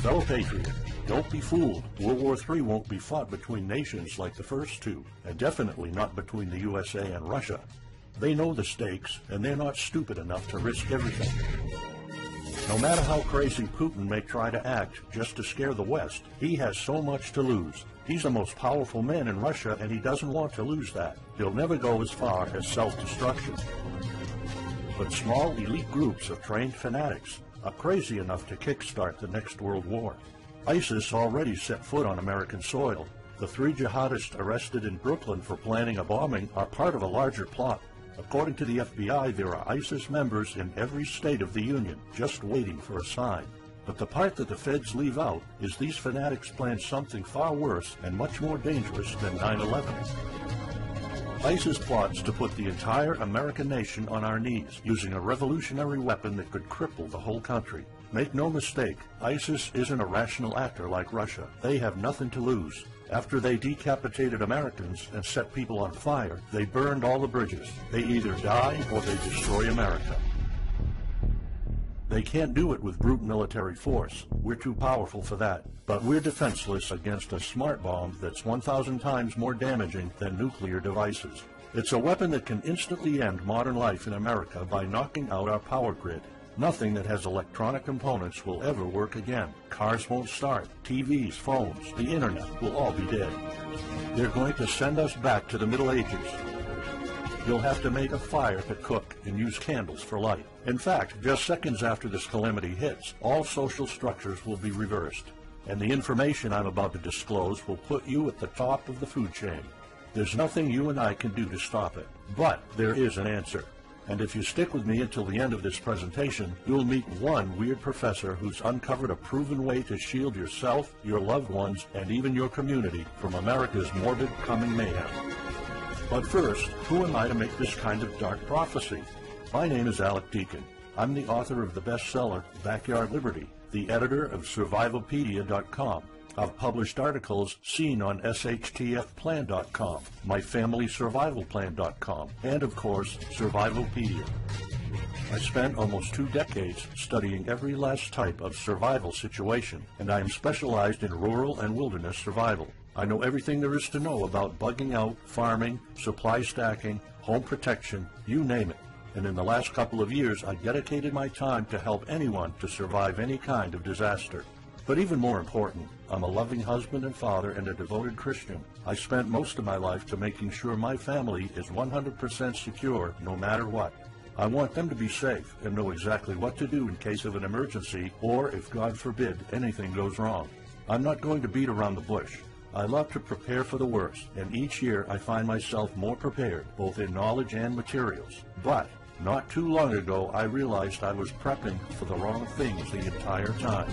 Fellow patriot, don't be fooled. World War III won't be fought between nations like the first two, and definitely not between the USA and Russia. They know the stakes, and they're not stupid enough to risk everything. No matter how crazy Putin may try to act just to scare the West, he has so much to lose. He's the most powerful man in Russia, and he doesn't want to lose that. He'll never go as far as self-destruction. But small elite groups of trained fanatics are crazy enough to kickstart the next world war. ISIS already set foot on American soil. The 3 jihadists arrested in Brooklyn for planning a bombing are part of a larger plot. According to the FBI, there are ISIS members in every state of the Union, just waiting for a sign. But the part that the feds leave out is these fanatics planned something far worse and much more dangerous than 9/11. ISIS plots to put the entire American nation on our knees, using a revolutionary weapon that could cripple the whole country. Make no mistake, ISIS isn't a rational actor like Russia. They have nothing to lose. After they decapitated Americans and set people on fire, they burned all the bridges. They either die or they destroy America. They can't do it with brute military force. We're too powerful for that. But we're defenseless against a smart bomb that's 1,000 times more damaging than nuclear devices. It's a weapon that can instantly end modern life in America by knocking out our power grid. Nothing that has electronic components will ever work again. Cars won't start. TVs, phones, the internet will all be dead. They're going to send us back to the Middle Ages. You'll have to make a fire to cook and use candles for light. In fact, just seconds after this calamity hits, all social structures will be reversed. And the information I'm about to disclose will put you at the top of the food chain. There's nothing you and I can do to stop it. But there is an answer. And if you stick with me until the end of this presentation, you'll meet one weird professor who's uncovered a proven way to shield yourself, your loved ones, and even your community from America's morbid coming mayhem. But first, who am I to make this kind of dark prophecy? My name is Alec Deacon. I'm the author of the bestseller, Backyard Liberty, the editor of Survivalpedia.com. I've published articles seen on SHTFplan.com, MyFamilySurvivalPlan.com, and of course, Survivalpedia. I spent almost 2 decades studying every last type of survival situation, and I am specialized in rural and wilderness survival. I know everything there is to know about bugging out, farming, supply stacking, home protection, you name it. And in the last couple of years, I dedicated my time to help anyone to survive any kind of disaster. But even more important, I'm a loving husband and father and a devoted Christian. I spent most of my life to making sure my family is 100% secure no matter what. I want them to be safe and know exactly what to do in case of an emergency or if, God forbid, anything goes wrong. I'm not going to beat around the bush. I love to prepare for the worst, and each year I find myself more prepared, both in knowledge and materials. But not too long ago, I realized I was prepping for the wrong things the entire time.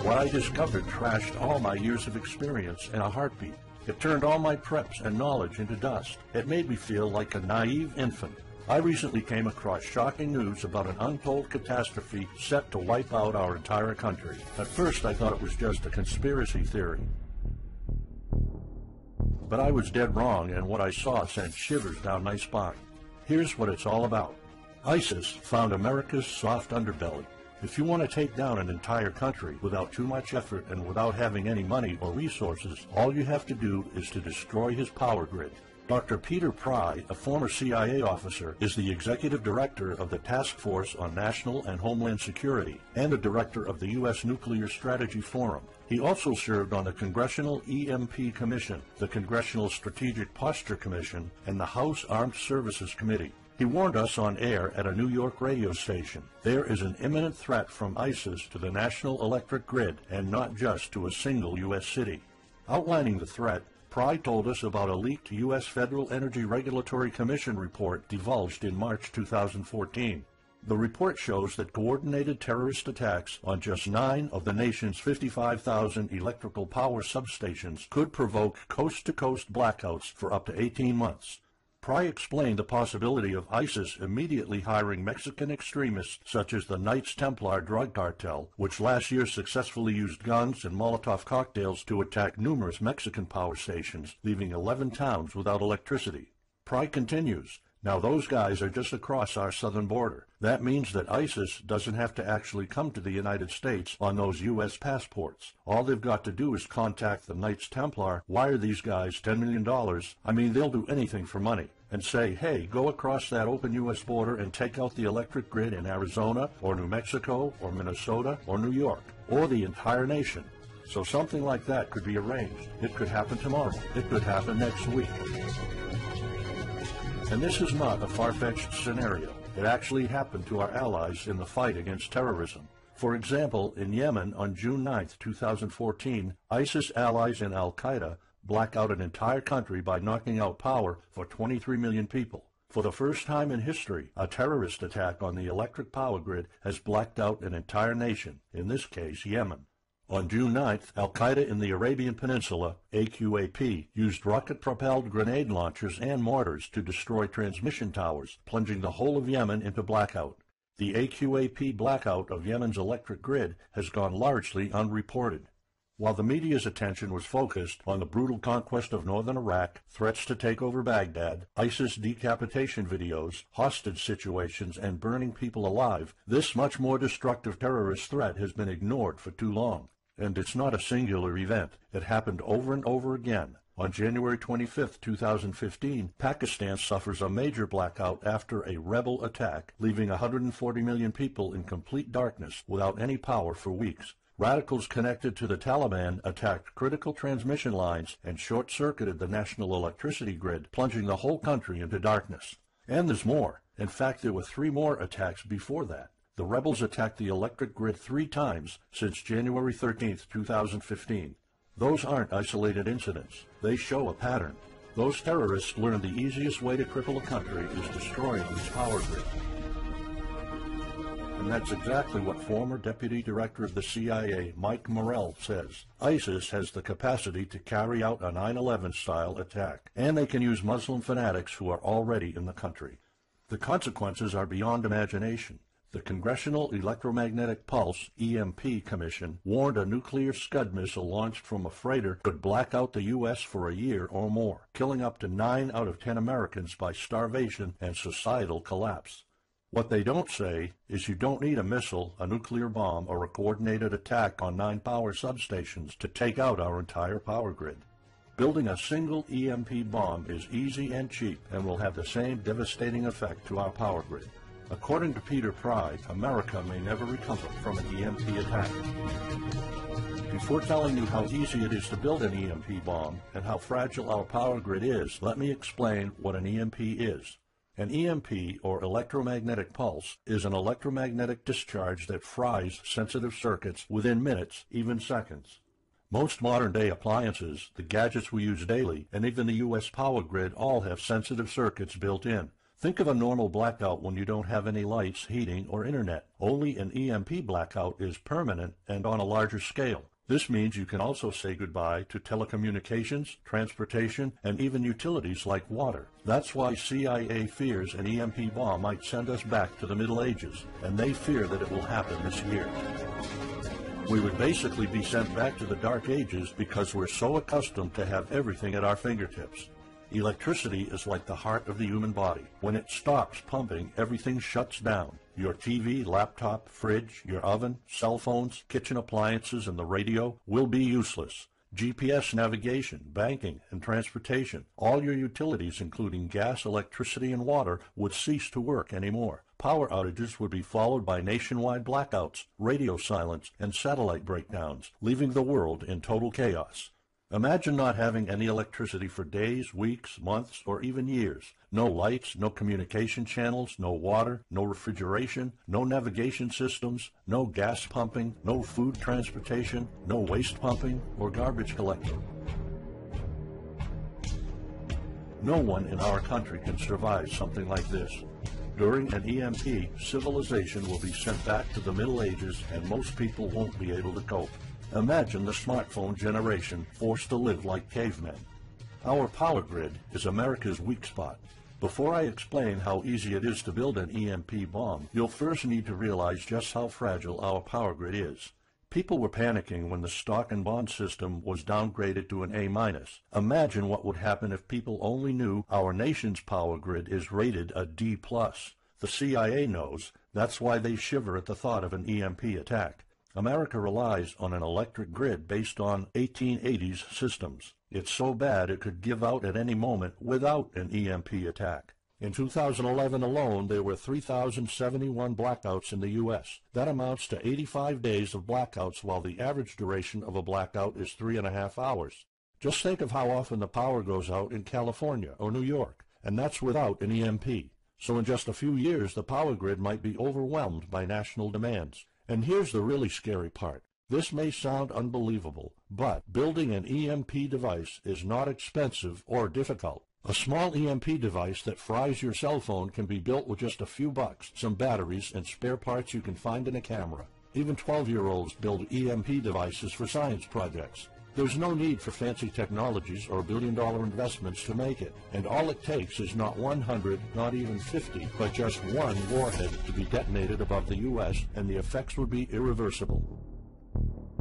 What I discovered trashed all my years of experience in a heartbeat. It turned all my preps and knowledge into dust. It made me feel like a naive infant. I recently came across shocking news about an untold catastrophe set to wipe out our entire country. At first, I thought it was just a conspiracy theory. But I was dead wrong, and what I saw sent shivers down my spine. Here's what it's all about. ISIS found America's soft underbelly. If you want to take down an entire country without too much effort and without having any money or resources, all you have to do is to destroy his power grid. Dr. Peter Pry, a former CIA officer, is the executive director of the Task Force on National and Homeland Security and the director of the U.S. Nuclear Strategy Forum. He also served on the Congressional EMP Commission, the Congressional Strategic Posture Commission, and the House Armed Services Committee. He warned us on air at a New York radio station. There is an imminent threat from ISIS to the national electric grid, and not just to a single U.S. city. Outlining the threat, Pry told us about a leaked U.S. Federal Energy Regulatory Commission report divulged in March 2014. The report shows that coordinated terrorist attacks on just 9 of the nation's 55,000 electrical power substations could provoke coast-to-coast blackouts for up to 18 months. Pry explained the possibility of ISIS immediately hiring Mexican extremists such as the Knights Templar drug cartel, which last year successfully used guns and Molotov cocktails to attack numerous Mexican power stations, leaving 11 towns without electricity. Pry continues, Now those guys are just across our southern border. That means that ISIS doesn't have to actually come to the United States on those U.S. passports. All they've got to do is contact the Knights Templar, wire these guys $10 million, I mean they'll do anything for money, and say, hey, go across that open U.S. border and take out the electric grid in Arizona or New Mexico or Minnesota or New York or the entire nation. So something like that could be arranged. It could happen tomorrow. It could happen next week. And this is not a far-fetched scenario. It actually happened to our allies in the fight against terrorism. For example, in Yemen on June 9, 2014, ISIS allies in Al-Qaeda black out an entire country by knocking out power for 23 million people. For the first time in history, a terrorist attack on the electric power grid has blacked out an entire nation, in this case Yemen. On June 9th, Al-Qaeda in the Arabian Peninsula, AQAP, used rocket-propelled grenade launchers and mortars to destroy transmission towers, plunging the whole of Yemen into blackout. The AQAP blackout of Yemen's electric grid has gone largely unreported. While the media's attention was focused on the brutal conquest of northern Iraq, threats to take over Baghdad, ISIS decapitation videos, hostage situations, and burning people alive, this much more destructive terrorist threat has been ignored for too long. And it's not a singular event. It happened over and over again. On January 25, 2015, Pakistan suffers a major blackout after a rebel attack, leaving 140 million people in complete darkness without any power for weeks. Radicals connected to the Taliban attacked critical transmission lines and short-circuited the national electricity grid, plunging the whole country into darkness. And there's more. In fact, there were 3 more attacks before that. The rebels attacked the electric grid 3 times since January 13, 2015. Those aren't isolated incidents. They show a pattern. Those terrorists learned the easiest way to cripple a country is destroying its power grid. And that's exactly what former Deputy Director of the CIA, Mike Morrell, says. ISIS has the capacity to carry out a 9/11-style attack, and they can use Muslim fanatics who are already in the country. The consequences are beyond imagination. The Congressional Electromagnetic Pulse, EMP, Commission warned a nuclear Scud missile launched from a freighter could black out the U.S. for a year or more, killing up to 9 out of 10 Americans by starvation and societal collapse. What they don't say is you don't need a missile, a nuclear bomb, or a coordinated attack on 9 power substations to take out our entire power grid. Building a single EMP bomb is easy and cheap and will have the same devastating effect to our power grid. According to Peter Pry, America may never recover from an EMP attack. Before telling you how easy it is to build an EMP bomb and how fragile our power grid is, let me explain what an EMP is. An EMP, or electromagnetic pulse, is an electromagnetic discharge that fries sensitive circuits within minutes, even seconds. Most modern-day appliances, the gadgets we use daily, and even the U.S. power grid all have sensitive circuits built in. Think of a normal blackout when you don't have any lights, heating, or internet. Only an EMP blackout is permanent and on a larger scale. This means you can also say goodbye to telecommunications, transportation, and even utilities like water. That's why CIA fears an EMP bomb might send us back to the Middle Ages, and they fear that it will happen this year. We would basically be sent back to the Dark Ages because we're so accustomed to have everything at our fingertips. Electricity is like the heart of the human body. When it stops pumping, everything shuts down. Your TV, laptop, fridge, your oven, cell phones, kitchen appliances, and the radio will be useless. GPS navigation, banking, and transportation, all your utilities, including gas, electricity, and water, would cease to work anymore. Power outages would be followed by nationwide blackouts, radio silence, and satellite breakdowns, leaving the world in total chaos. Imagine not having any electricity for days, weeks, months, or even years. No lights, no communication channels, no water, no refrigeration, no navigation systems, no gas pumping, no food transportation, no waste pumping or garbage collecting. No one in our country can survive something like this. During an EMP, civilization will be sent back to the Middle Ages and most people won't be able to cope. Imagine the smartphone generation forced to live like cavemen. Our power grid is America's weak spot. Before I explain how easy it is to build an EMP bomb, you'll first need to realize just how fragile our power grid is. People were panicking when the stock and bond system was downgraded to an A-. Imagine what would happen if people only knew our nation's power grid is rated a D+. The CIA knows. That's why they shiver at the thought of an EMP attack. America relies on an electric grid based on 1880s systems. It's so bad it could give out at any moment without an EMP attack. In 2011 alone, there were 3,071 blackouts in the U.S. That amounts to 85 days of blackouts, while the average duration of a blackout is 3.5 hours. Just think of how often the power goes out in California or New York, and that's without an EMP. So in just a few years, the power grid might be overwhelmed by national demands. And here's the really scary part. This may sound unbelievable, but building an EMP device is not expensive or difficult. A small EMP device that fries your cell phone can be built with just a few bucks, some batteries, and spare parts you can find in a camera. Even 12-year-olds build EMP devices for science projects. There's no need for fancy technologies or billion-dollar investments to make it, and all it takes is not 100, not even 50, but just one warhead to be detonated above the U.S., and the effects would be irreversible.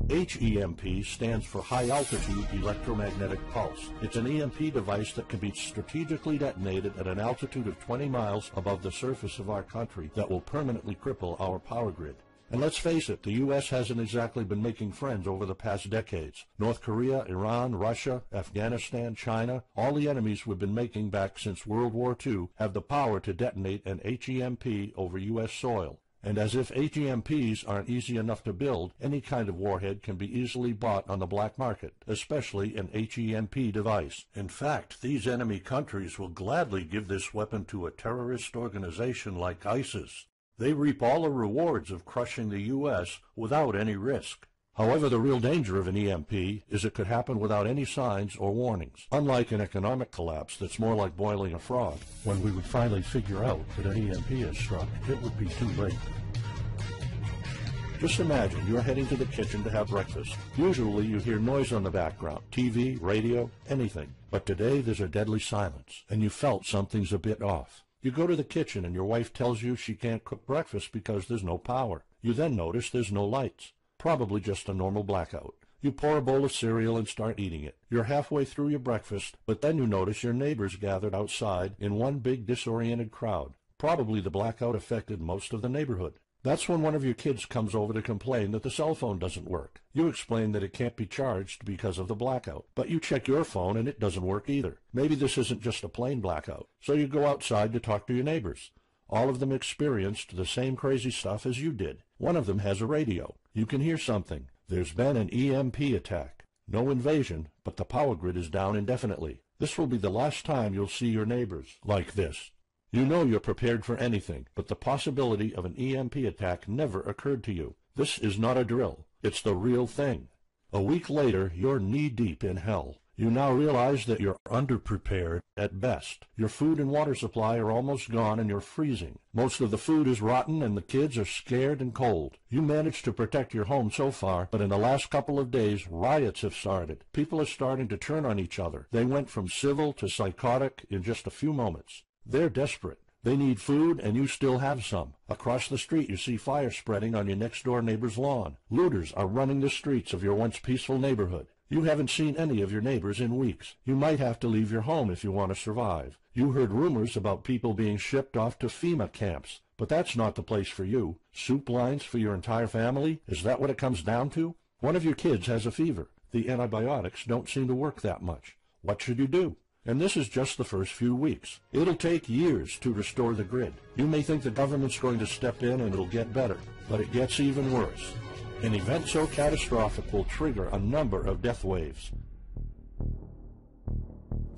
HEMP stands for High Altitude Electromagnetic Pulse. It's an EMP device that can be strategically detonated at an altitude of 20 miles above the surface of our country that will permanently cripple our power grid. And let's face it, the U.S. hasn't exactly been making friends over the past decades. North Korea, Iran, Russia, Afghanistan, China, all the enemies we've been making back since World War II have the power to detonate an HEMP over U.S. soil. And as if HEMPs aren't easy enough to build, any kind of warhead can be easily bought on the black market, especially an HEMP device. In fact, these enemy countries will gladly give this weapon to a terrorist organization like ISIS. They reap all the rewards of crushing the U.S. without any risk. However, the real danger of an EMP is it could happen without any signs or warnings. Unlike an economic collapse that's more like boiling a frog, when we would finally figure out that an EMP has struck, it would be too late. Just imagine you're heading to the kitchen to have breakfast. Usually you hear noise on the background, TV, radio, anything. But today there's a deadly silence, and you felt something's a bit off. You go to the kitchen and your wife tells you she can't cook breakfast because there's no power. You then notice there's no lights. Probably just a normal blackout. You pour a bowl of cereal and start eating it. You're halfway through your breakfast, but then you notice your neighbors gathered outside in one big disoriented crowd. Probably the blackout affected most of the neighborhood. That's when one of your kids comes over to complain that the cell phone doesn't work. You explain that it can't be charged because of the blackout, but you check your phone and it doesn't work either. Maybe this isn't just a plain blackout. So you go outside to talk to your neighbors. All of them experienced the same crazy stuff as you did. One of them has a radio. You can hear something. There's been an EMP attack. No invasion, but the power grid is down indefinitely. This will be the last time you'll see your neighbors like this. You know you're prepared for anything, but the possibility of an EMP attack never occurred to you. This is not a drill. It's the real thing. A week later, you're knee-deep in hell. You now realize that you're underprepared at best. Your food and water supply are almost gone and you're freezing. Most of the food is rotten and the kids are scared and cold. You managed to protect your home so far, but in the last couple of days, riots have started. People are starting to turn on each other. They went from civil to psychotic in just a few moments. They're desperate. They need food, and you still have some. Across the street, you see fire spreading on your next-door neighbor's lawn. Looters are running the streets of your once peaceful neighborhood. You haven't seen any of your neighbors in weeks. You might have to leave your home if you want to survive. You heard rumors about people being shipped off to FEMA camps, but that's not the place for you. Soup lines for your entire family? Is that what it comes down to? One of your kids has a fever. The antibiotics don't seem to work that much. What should you do? And this is just the first few weeks. It'll take years to restore the grid. You may think the government's going to step in and it'll get better, but it gets even worse. An event so catastrophic will trigger a number of death waves.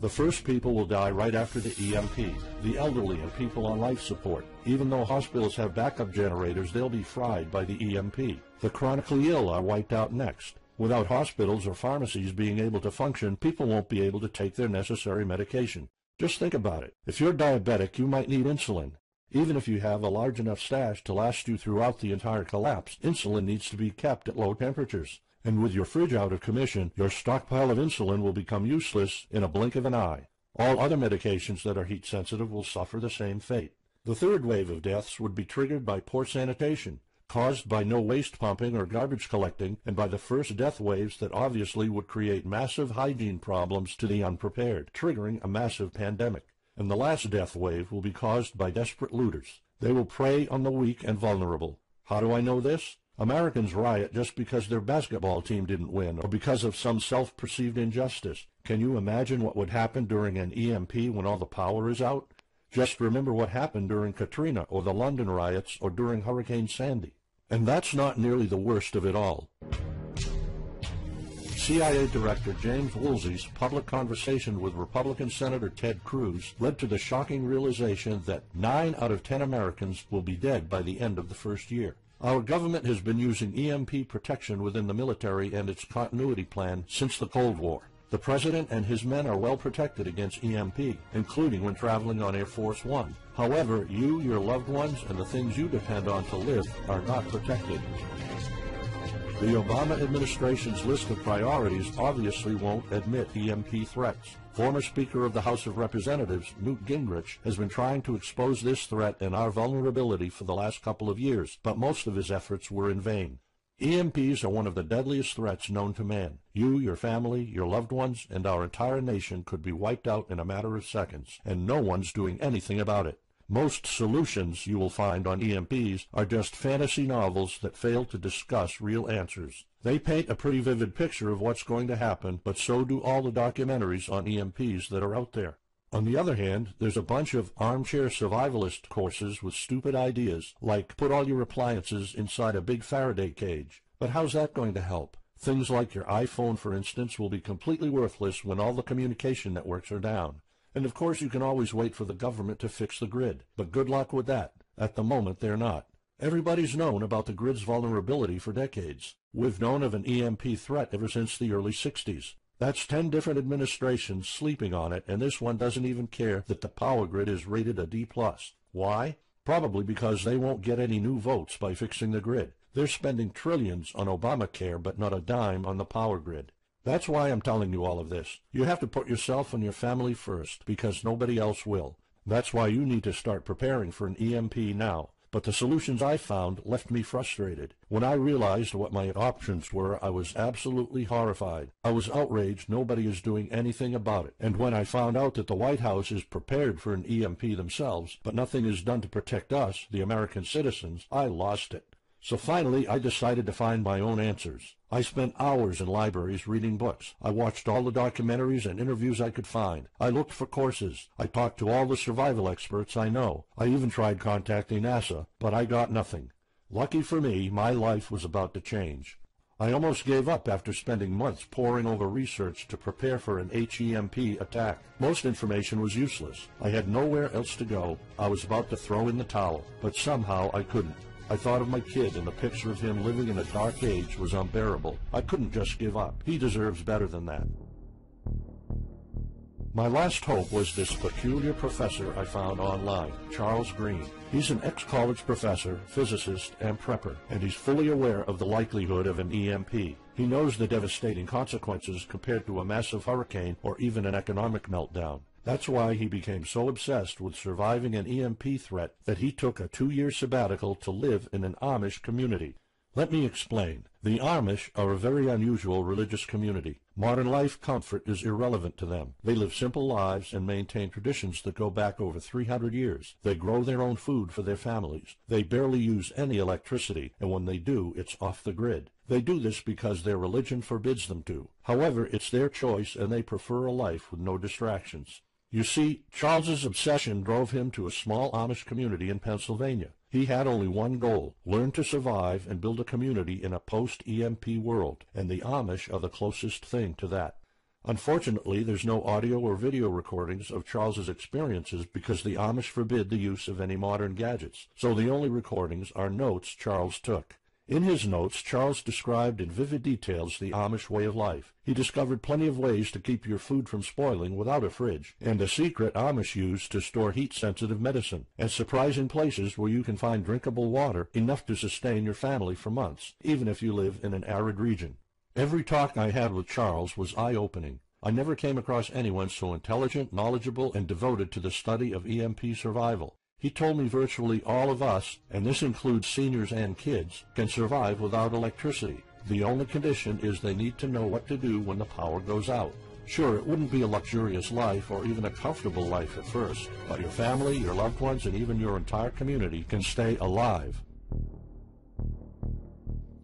The first people will die right after the EMP, the elderly and people on life support. Even though hospitals have backup generators, they'll be fried by the EMP. The chronically ill are wiped out next. Without hospitals or pharmacies being able to function, people won't be able to take their necessary medication. Just think about it. If you're diabetic, you might need insulin. Even if you have a large enough stash to last you throughout the entire collapse, insulin needs to be kept at low temperatures. And with your fridge out of commission, your stockpile of insulin will become useless in a blink of an eye. All other medications that are heat-sensitive will suffer the same fate. The third wave of deaths would be triggered by poor sanitation. caused by no waste pumping or garbage collecting, and by the first death waves that obviously would create massive hygiene problems to the unprepared, triggering a massive pandemic. And the last death wave will be caused by desperate looters. They will prey on the weak and vulnerable. How do I know this? Americans riot just because their basketball team didn't win or because of some self-perceived injustice. Can you imagine what would happen during an EMP when all the power is out? Just remember what happened during Katrina or the London riots or during Hurricane Sandy. And that's not nearly the worst of it all. CIA Director James Woolsey's public conversation with Republican Senator Ted Cruz led to the shocking realization that 9 out of 10 Americans will be dead by the end of the first year. Our government has been using EMP protection within the military and its continuity plan since the Cold War. The President and his men are well protected against EMP, including when traveling on Air Force One. However, you, your loved ones, and the things you depend on to live are not protected. The Obama administration's list of priorities obviously won't admit EMP threats. Former Speaker of the House of Representatives, Newt Gingrich, has been trying to expose this threat and our vulnerability for the last couple of years, but most of his efforts were in vain. EMPs are one of the deadliest threats known to man. You, your family, your loved ones, and our entire nation could be wiped out in a matter of seconds, and no one's doing anything about it. Most solutions you will find on EMPs are just fantasy novels that fail to discuss real answers. They paint a pretty vivid picture of what's going to happen, but so do all the documentaries on EMPs that are out there. On the other hand, there's a bunch of armchair survivalist courses with stupid ideas, like put all your appliances inside a big Faraday cage. But how's that going to help? Things like your iPhone, for instance, will be completely worthless when all the communication networks are down. And of course you can always wait for the government to fix the grid, but good luck with that. At the moment they're not. Everybody's known about the grid's vulnerability for decades. We've known of an EMP threat ever since the early 60s. That's 10 different administrations sleeping on it, and this one doesn't even care that the power grid is rated a D+. Why? Probably because they won't get any new votes by fixing the grid. They're spending trillions on Obamacare, but not a dime on the power grid. That's why I'm telling you all of this. You have to put yourself and your family first, because nobody else will. That's why you need to start preparing for an EMP now. But the solutions I found left me frustrated. When I realized what my options were, I was absolutely horrified. I was outraged nobody is doing anything about it. And when I found out that the White House is prepared for an EMP themselves, but nothing is done to protect us, the American citizens, I lost it. So finally, I decided to find my own answers. I spent hours in libraries reading books. I watched all the documentaries and interviews I could find. I looked for courses. I talked to all the survival experts I know. I even tried contacting NASA, but I got nothing. Lucky for me, my life was about to change. I almost gave up after spending months poring over research to prepare for an HEMP attack. Most information was useless. I had nowhere else to go. I was about to throw in the towel, but somehow I couldn't. I thought of my kid, and the picture of him living in a dark age was unbearable. I couldn't just give up. He deserves better than that. My last hope was this peculiar professor I found online, Charles Green. He's an ex-college professor, physicist, and prepper, and he's fully aware of the likelihood of an EMP. He knows the devastating consequences compared to a massive hurricane or even an economic meltdown. That's why he became so obsessed with surviving an EMP threat that he took a 2-year sabbatical to live in an Amish community. Let me explain. The Amish are a very unusual religious community. Modern life comfort is irrelevant to them. They live simple lives and maintain traditions that go back over 300 years. They grow their own food for their families. They barely use any electricity, and when they do, it's off the grid. They do this because their religion forbids them to. However, it's their choice, and they prefer a life with no distractions. You see, Charles's obsession drove him to a small Amish community in Pennsylvania. He had only one goal: learn to survive and build a community in a post-EMP world, and the Amish are the closest thing to that. Unfortunately, there's no audio or video recordings of Charles's experiences because the Amish forbid the use of any modern gadgets, so the only recordings are notes Charles took. In his notes, Charles described in vivid details the Amish way of life. He discovered plenty of ways to keep your food from spoiling without a fridge, and a secret Amish use to store heat-sensitive medicine, and surprising places where you can find drinkable water enough to sustain your family for months, even if you live in an arid region. Every talk I had with Charles was eye-opening. I never came across anyone so intelligent, knowledgeable, and devoted to the study of EMP survival. He told me virtually all of us, and this includes seniors and kids, can survive without electricity. The only condition is they need to know what to do when the power goes out. Sure, it wouldn't be a luxurious life or even a comfortable life at first, but your family, your loved ones, and even your entire community can stay alive.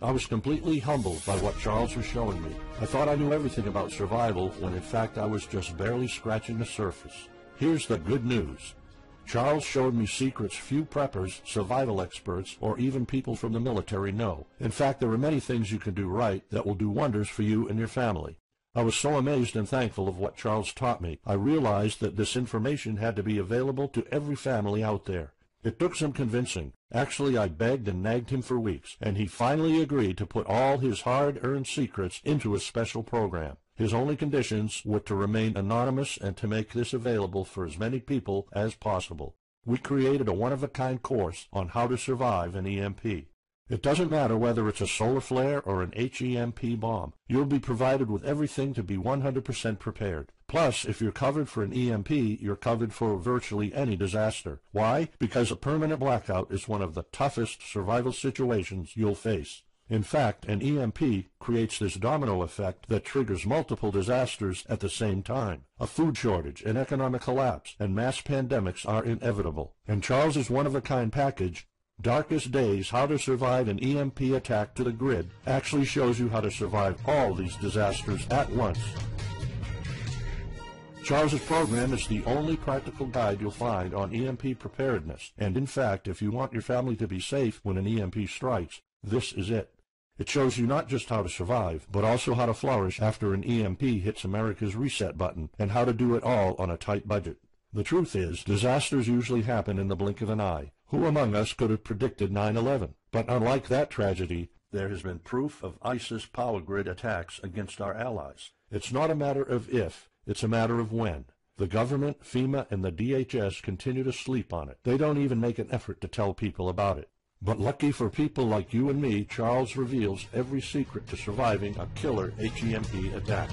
I was completely humbled by what Charles was showing me. I thought I knew everything about survival when in fact I was just barely scratching the surface. Here's the good news. Charles showed me secrets few preppers, survival experts, or even people from the military know. In fact, there are many things you can do right that will do wonders for you and your family. I was so amazed and thankful of what Charles taught me. I realized that this information had to be available to every family out there. It took some convincing. Actually, I begged and nagged him for weeks, and he finally agreed to put all his hard-earned secrets into a special program. His only conditions were to remain anonymous and to make this available for as many people as possible. We created a one-of-a-kind course on how to survive an EMP. It doesn't matter whether it's a solar flare or an HEMP bomb. You'll be provided with everything to be 100% prepared. Plus, if you're covered for an EMP, you're covered for virtually any disaster. Why? Because a permanent blackout is one of the toughest survival situations you'll face. In fact, an EMP creates this domino effect that triggers multiple disasters at the same time. A food shortage, an economic collapse, and mass pandemics are inevitable. And Charles's one-of-a-kind package, Darkest Days, How to Survive an EMP Attack to the Grid, actually shows you how to survive all these disasters at once. Charles's program is the only practical guide you'll find on EMP preparedness, and in fact, if you want your family to be safe when an EMP strikes, this is it. It shows you not just how to survive, but also how to flourish after an EMP hits America's reset button, and how to do it all on a tight budget. The truth is, disasters usually happen in the blink of an eye. Who among us could have predicted 9/11? But unlike that tragedy, there has been proof of ISIS power grid attacks against our allies. It's not a matter of if, it's a matter of when. The government, FEMA, and the DHS continue to sleep on it. They don't even make an effort to tell people about it. But lucky for people like you and me, Charles reveals every secret to surviving a killer HEMP attack.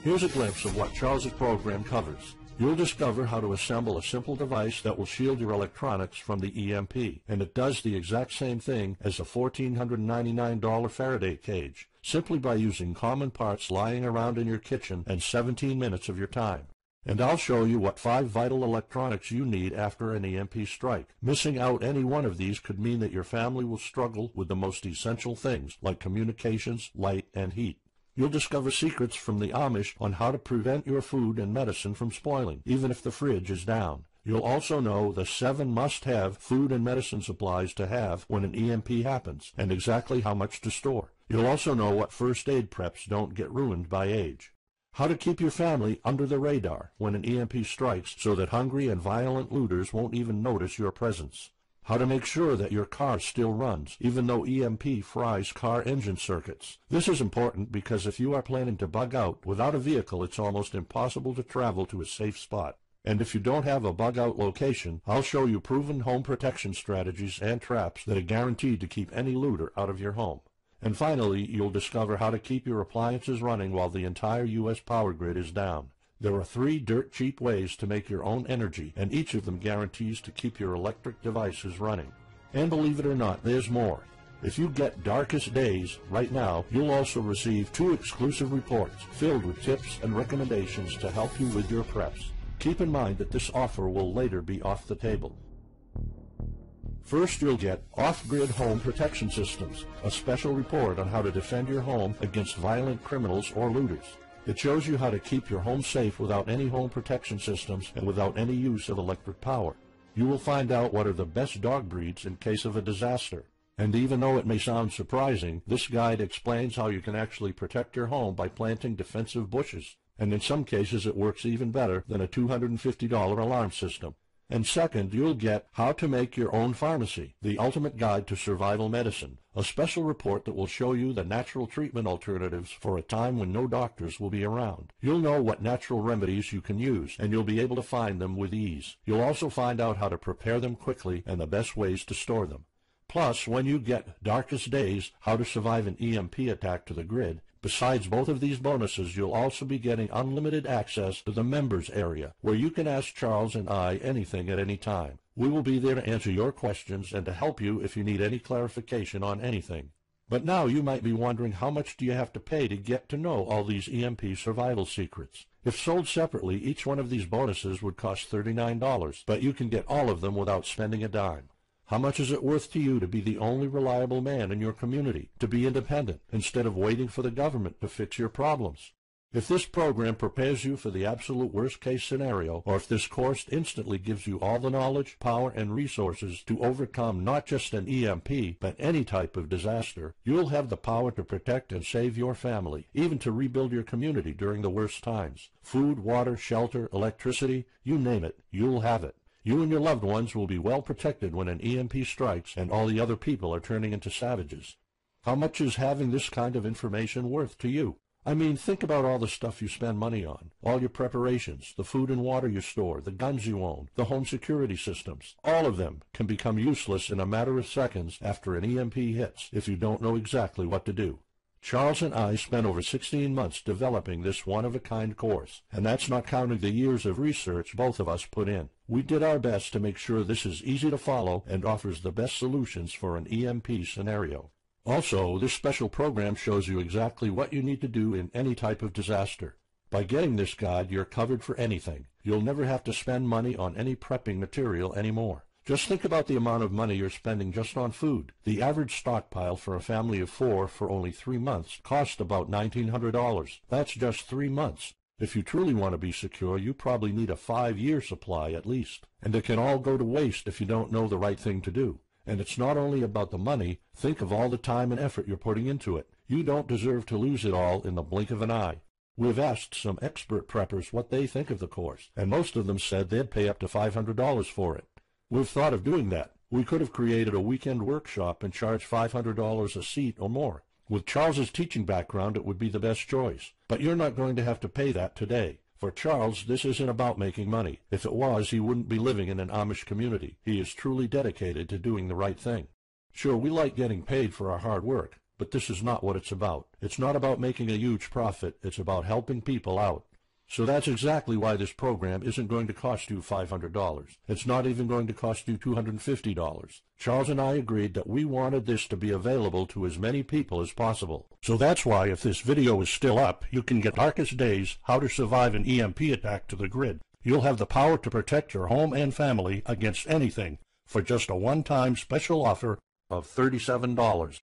Here's a glimpse of what Charles's program covers. You'll discover how to assemble a simple device that will shield your electronics from the EMP, and it does the exact same thing as a $1,499 Faraday cage, simply by using common parts lying around in your kitchen and 17 minutes of your time. And I'll show you what 5 vital electronics you need after an EMP strike. Missing out any one of these could mean that your family will struggle with the most essential things like communications, light, and heat. You'll discover secrets from the Amish on how to prevent your food and medicine from spoiling, even if the fridge is down. You'll also know the 7 must-have food and medicine supplies to have when an EMP happens, and exactly how much to store. You'll also know what first aid preps don't get ruined by age. How to keep your family under the radar when an EMP strikes so that hungry and violent looters won't even notice your presence. How to make sure that your car still runs, even though EMP fries car engine circuits. This is important because if you are planning to bug out, without a vehicle it's almost impossible to travel to a safe spot. And if you don't have a bug-out location, I'll show you proven home protection strategies and traps that are guaranteed to keep any looter out of your home. And finally, you'll discover how to keep your appliances running while the entire U.S. power grid is down. There are 3 dirt-cheap ways to make your own energy, and each of them guarantees to keep your electric devices running. And believe it or not, there's more. If you get Darkest Days right now, you'll also receive 2 exclusive reports filled with tips and recommendations to help you with your preps. Keep in mind that this offer will later be off the table. First, you'll get Off-Grid Home Protection Systems, a special report on how to defend your home against violent criminals or looters. It shows you how to keep your home safe without any home protection systems and without any use of electric power. You will find out what are the best dog breeds in case of a disaster. And even though it may sound surprising, this guide explains how you can actually protect your home by planting defensive bushes. And in some cases it works even better than a $250 alarm system. And second, you'll get How to Make Your Own Pharmacy, the ultimate guide to survival medicine, a special report that will show you the natural treatment alternatives for a time when no doctors will be around. You'll know what natural remedies you can use, and you'll be able to find them with ease. You'll also find out how to prepare them quickly and the best ways to store them. Plus, when you get Darkest Days, How to Survive an EMP Attack to the Grid, Besides both of these bonuses, you'll also be getting unlimited access to the members area, where you can ask Charles and I anything at any time. We will be there to answer your questions and to help you if you need any clarification on anything. But now you might be wondering, how much do you have to pay to get to know all these EMP survival secrets? If sold separately, each one of these bonuses would cost $39, but you can get all of them without spending a dime. How much is it worth to you to be the only reliable man in your community, to be independent, instead of waiting for the government to fix your problems? If this program prepares you for the absolute worst-case scenario, or if this course instantly gives you all the knowledge, power, and resources to overcome not just an EMP, but any type of disaster, you'll have the power to protect and save your family, even to rebuild your community during the worst times. Food, water, shelter, electricity, you name it, you'll have it. You and your loved ones will be well protected when an EMP strikes and all the other people are turning into savages. How much is having this kind of information worth to you? I mean, think about all the stuff you spend money on, all your preparations, the food and water you store, the guns you own, the home security systems. All of them can become useless in a matter of seconds after an EMP hits if you don't know exactly what to do. Charles and I spent over 16 months developing this one-of-a-kind course, and that's not counting the years of research both of us put in. We did our best to make sure this is easy to follow and offers the best solutions for an EMP scenario. Also, this special program shows you exactly what you need to do in any type of disaster. By getting this guide, you're covered for anything. You'll never have to spend money on any prepping material anymore. Just think about the amount of money you're spending just on food. The average stockpile for a family of 4 for only 3 months cost about $1,900. That's just 3 months. If you truly want to be secure, you probably need a 5-year supply at least. And it can all go to waste if you don't know the right thing to do. And it's not only about the money. Think of all the time and effort you're putting into it. You don't deserve to lose it all in the blink of an eye. We've asked some expert preppers what they think of the course, and most of them said they'd pay up to $500 for it. We've thought of doing that. We could have created a weekend workshop and charged $500 a seat or more. With Charles's teaching background, it would be the best choice. But you're not going to have to pay that today. For Charles, this isn't about making money. If it was, he wouldn't be living in an Amish community. He is truly dedicated to doing the right thing. Sure, we like getting paid for our hard work, but this is not what it's about. It's not about making a huge profit. It's about helping people out. So that's exactly why this program isn't going to cost you $500. It's not even going to cost you $250. Charles and I agreed that we wanted this to be available to as many people as possible. So that's why, if this video is still up, you can get Darkest Days, How to Survive an EMP Attack to the Grid. You'll have the power to protect your home and family against anything for just a one-time special offer of $37.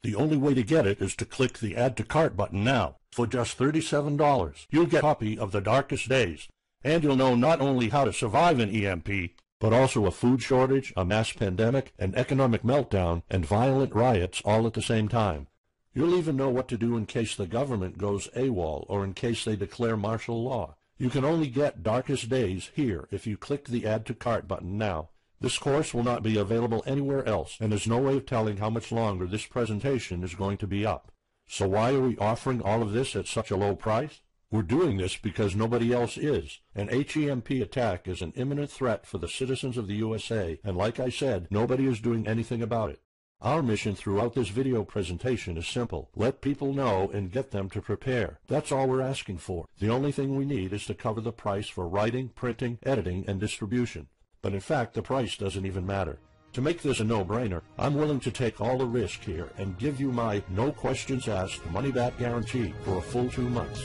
The only way to get it is to click the Add to Cart button now. For just $37, you'll get a copy of The Darkest Days, and you'll know not only how to survive an EMP, but also a food shortage, a mass pandemic, an economic meltdown, and violent riots all at the same time. You'll even know what to do in case the government goes AWOL or in case they declare martial law. You can only get Darkest Days here if you click the Add to Cart button now. This course will not be available anywhere else, and there's no way of telling how much longer this presentation is going to be up. So why are we offering all of this at such a low price? We're doing this because nobody else is. An HEMP attack is an imminent threat for the citizens of the USA, and like I said, nobody is doing anything about it. Our mission throughout this video presentation is simple. Let people know and get them to prepare. That's all we're asking for. The only thing we need is to cover the price for writing, printing, editing, and distribution. But in fact, the price doesn't even matter. To make this a no-brainer, I'm willing to take all the risk here and give you my no questions asked money-back guarantee for a full 2 months.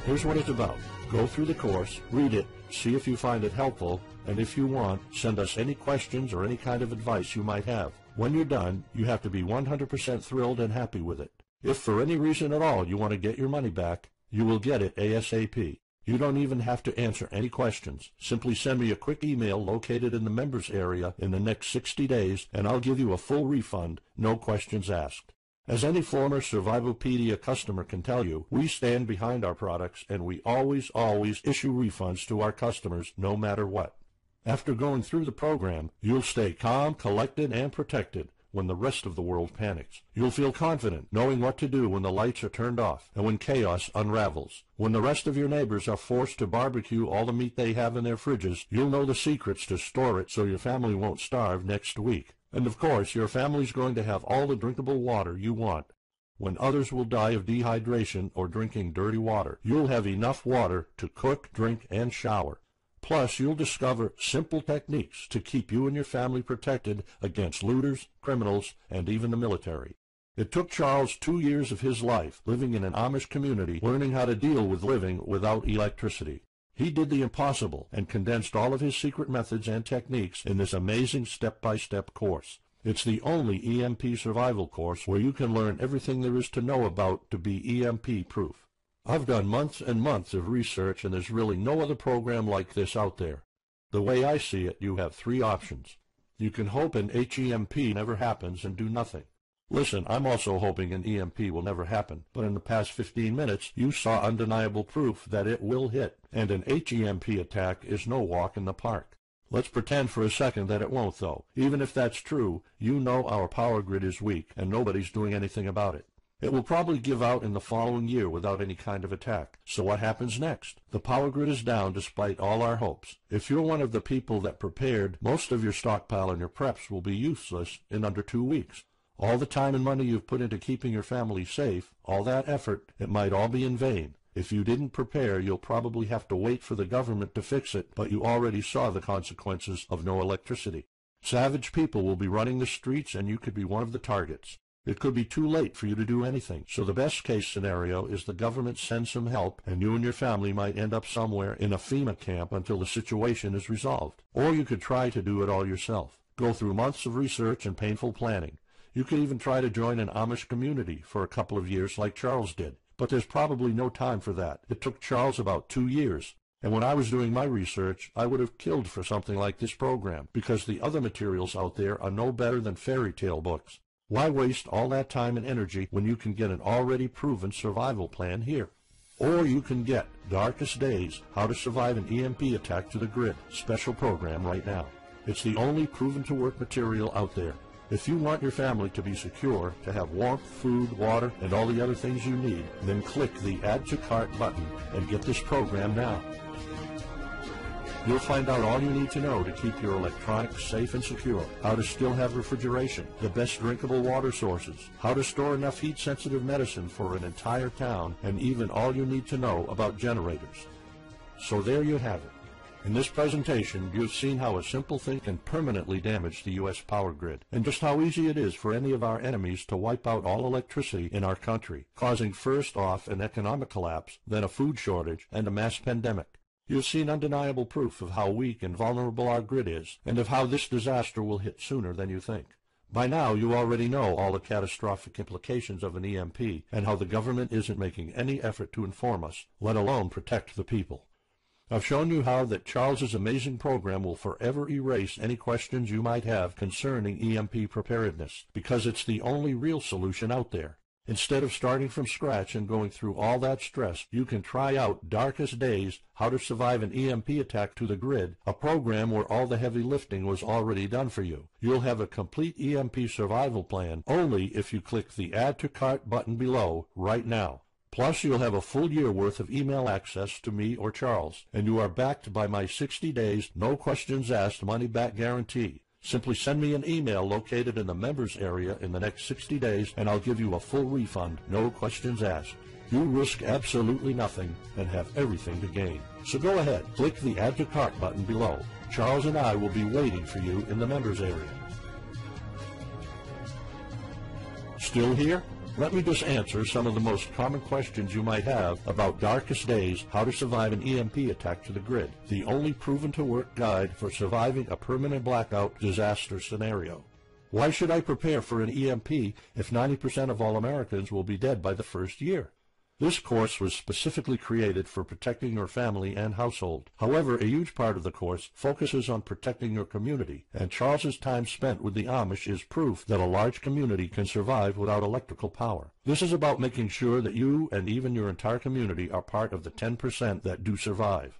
Here's what it's about. Go through the course, read it, see if you find it helpful, and if you want, send us any questions or any kind of advice you might have. When you're done, you have to be 100% thrilled and happy with it. If for any reason at all you want to get your money back, you will get it ASAP. You don't even have to answer any questions. Simply send me a quick email located in the members area in the next 60 days, and I'll give you a full refund, no questions asked. As any former Survivalopedia customer can tell you, we stand behind our products, and we always issue refunds to our customers no matter what. After going through the program, you'll stay calm, collected, and protected when the rest of the world panics. You'll feel confident knowing what to do when the lights are turned off and when chaos unravels. When the rest of your neighbors are forced to barbecue all the meat they have in their fridges, you'll know the secrets to store it so your family won't starve next week. And of course, your family's going to have all the drinkable water you want. When others will die of dehydration or drinking dirty water, you'll have enough water to cook, drink, and shower. Plus, you'll discover simple techniques to keep you and your family protected against looters, criminals, and even the military. It took Charles 2 years of his life living in an Amish community learning how to deal with living without electricity. He did the impossible and condensed all of his secret methods and techniques in this amazing step-by-step course. It's the only EMP survival course where you can learn everything there is to know about to be EMP-proof. I've done months and months of research, and there's really no other program like this out there. The way I see it, you have 3 options. You can hope an HEMP never happens and do nothing. Listen, I'm also hoping an EMP will never happen, but in the past 15 minutes, you saw undeniable proof that it will hit, and an HEMP attack is no walk in the park. Let's pretend for a second that it won't, though. Even if that's true, you know our power grid is weak, and nobody's doing anything about it. It will probably give out in the following year without any kind of attack. So what happens next? The power grid is down despite all our hopes. If you're one of the people that prepared, most of your stockpile and your preps will be useless in under 2 weeks. All the time and money you've put into keeping your family safe, all that effort, it might all be in vain. If you didn't prepare, you'll probably have to wait for the government to fix it, but you already saw the consequences of no electricity. Savage people will be running the streets, and you could be one of the targets. It could be too late for you to do anything, so the best-case scenario is the government sends some help, and you and your family might end up somewhere in a FEMA camp until the situation is resolved. Or you could try to do it all yourself. Go through months of research and painful planning. You could even try to join an Amish community for a couple of years like Charles did. But there's probably no time for that. It took Charles about 2 years. And when I was doing my research, I would have killed for something like this program, because the other materials out there are no better than fairy tale books. Why waste all that time and energy when you can get an already proven survival plan here? Or you can get Darkest Days, How to Survive an EMP Attack to the Grid special program right now. It's the only proven-to-work material out there. If you want your family to be secure, to have warmth, food, water, and all the other things you need, then click the Add to Cart button and get this program now. You'll find out all you need to know to keep your electronics safe and secure, how to still have refrigeration, the best drinkable water sources, how to store enough heat-sensitive medicine for an entire town, and even all you need to know about generators. So there you have it. In this presentation, you've seen how a simple thing can permanently damage the U.S. power grid, and just how easy it is for any of our enemies to wipe out all electricity in our country, causing first off an economic collapse, then a food shortage, and a mass pandemic. You've seen undeniable proof of how weak and vulnerable our grid is, and of how this disaster will hit sooner than you think. By now, you already know all the catastrophic implications of an EMP, and how the government isn't making any effort to inform us, let alone protect the people. I've shown you how that Charles's amazing program will forever erase any questions you might have concerning EMP preparedness, because it's the only real solution out there. Instead of starting from scratch and going through all that stress, you can try out Darkest Days, How to Survive an EMP Attack to the Grid, a program where all the heavy lifting was already done for you. You'll have a complete EMP survival plan only if you click the Add to Cart button below right now. Plus, you'll have a full year worth of email access to me or Charles, and you are backed by my 60 days, no questions asked money-back guarantee. Simply send me an email located in the members area in the next 60 days, and I'll give you a full refund, no questions asked. You risk absolutely nothing and have everything to gain. So go ahead, click the Add to Cart button below. Charles and I will be waiting for you in the members area. Still here? Let me just answer some of the most common questions you might have about Darkest Days, How to Survive an EMP Attack to the Grid, the only proven-to-work guide for surviving a permanent blackout disaster scenario. Why should I prepare for an EMP if 90% of all Americans will be dead by the first year? This course was specifically created for protecting your family and household. However, a huge part of the course focuses on protecting your community, and Charles's time spent with the Amish is proof that a large community can survive without electrical power. This is about making sure that you and even your entire community are part of the 10% that do survive.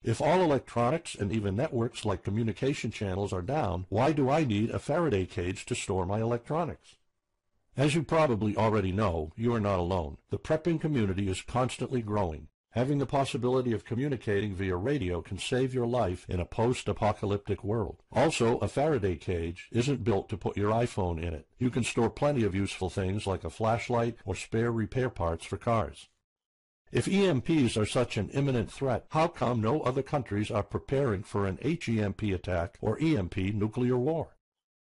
If all electronics and even networks like communication channels are down, why do I need a Faraday cage to store my electronics? As you probably already know, you are not alone. The prepping community is constantly growing. Having the possibility of communicating via radio can save your life in a post-apocalyptic world. Also, a Faraday cage isn't built to put your iPhone in it. You can store plenty of useful things like a flashlight or spare repair parts for cars. If EMPs are such an imminent threat, how come no other countries are preparing for an HEMP attack or EMP nuclear war?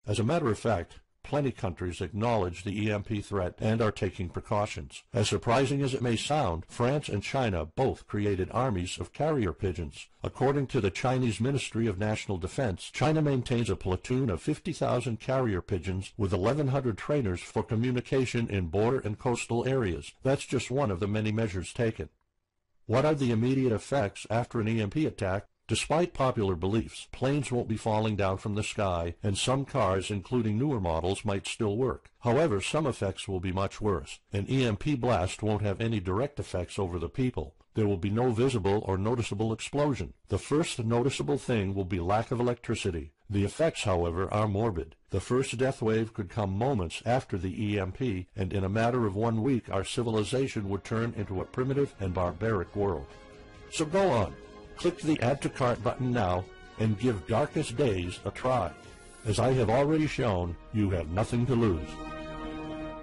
As a matter of fact, plenty countries acknowledge the EMP threat and are taking precautions. As surprising as it may sound, France and China both created armies of carrier pigeons. According to the Chinese Ministry of National Defense, China maintains a platoon of 50,000 carrier pigeons with 1,100 trainers for communication in border and coastal areas. That's just one of the many measures taken. What are the immediate effects after an EMP attack? Despite popular beliefs, planes won't be falling down from the sky, and some cars, including newer models, might still work. However, some effects will be much worse. An EMP blast won't have any direct effects over the people. There will be no visible or noticeable explosion. The first noticeable thing will be lack of electricity. The effects, however, are morbid. The first death wave could come moments after the EMP, and in a matter of 1 week, our civilization would turn into a primitive and barbaric world. So go on. Click the Add to Cart button now and give Darkest Days a try. As I have already shown, you have nothing to lose.